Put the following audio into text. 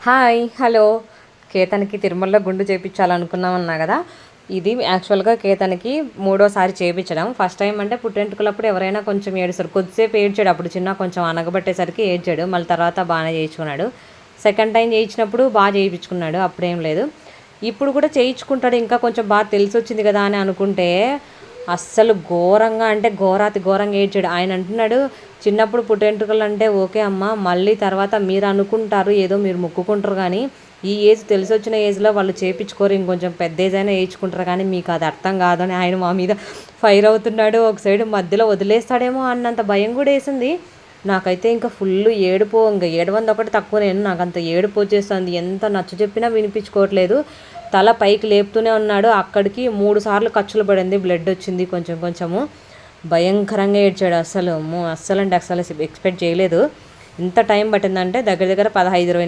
Hi hello. కేతన్కి తిరుమలలో గుండు చేయించాలనుకున్నామన్నా కదా. ఇది యాక్చువల్గా కేతన్కి మూడోసారి చేయించడం. ఫస్ట్ టైం అంటే పుట్టెంటుకలప్పుడు ఎవరైనా కొంచెం ఏడుస్తారు, కొద్దిసేపు ఏడ్చాడు, అప్పుడు చిన్న కొంచెం అనగబట్టేసరికి ఏడ్చాడు, మళ్ళీ తర్వాత బాగానే చేయించుకున్నాడు. సెకండ్ టైం చేయించినప్పుడు బాగా చేయించుకున్నాడు, అప్పుడేం లేదు. ఇప్పుడు కూడా చేయించుకుంటాడు, ఇంకా కొంచెం బాగా తెలిసి వచ్చింది కదా అని అనుకుంటే అస్సలు ఘోరంగా అంటే ఘోరాతి ఘోరంగా ఏడ్చాడు. ఆయన అంటున్నాడు, చిన్నప్పుడు పుట్టెంటుకలు అంటే ఓకే అమ్మ, మళ్ళీ తర్వాత మీరు అనుకుంటారు ఏదో మీరు మొక్కుకుంటారు, కానీ ఈ ఏజ్ తెలిసి వచ్చిన ఏజ్లో వాళ్ళు చేయించుకోరు, ఇంకొంచెం పెద్ద ఏజ్ అయినా వేయించుకుంటారు, కానీ మీకు అది అర్థం కాదని ఆయన మా మీద ఫైర్ అవుతున్నాడు. ఒక సైడ్ మధ్యలో వదిలేస్తాడేమో అన్నంత భయం కూడా వేసింది నాకైతే. ఇంకా ఫుల్ ఏడుపు, ఇంకా 701 తక్కువ, నేను నాకు అంత ఏడుపు వచ్చేస్తుంది. ఎంత నచ్చ చెప్పినా వినిపించుకోవట్లేదు. తల పైకి లేపుతూనే ఉన్నాడు. అక్కడికి 3 సార్లు ఖర్చులు పడింది, బ్లడ్ వచ్చింది కొంచెం కొంచెము. భయంకరంగా ఏడ్చాడు. అస్సలు అంటే అస్సలు ఎక్స్పెక్ట్ చేయలేదు. ఇంత టైం పట్టిందంటే దగ్గర దగ్గర 15-20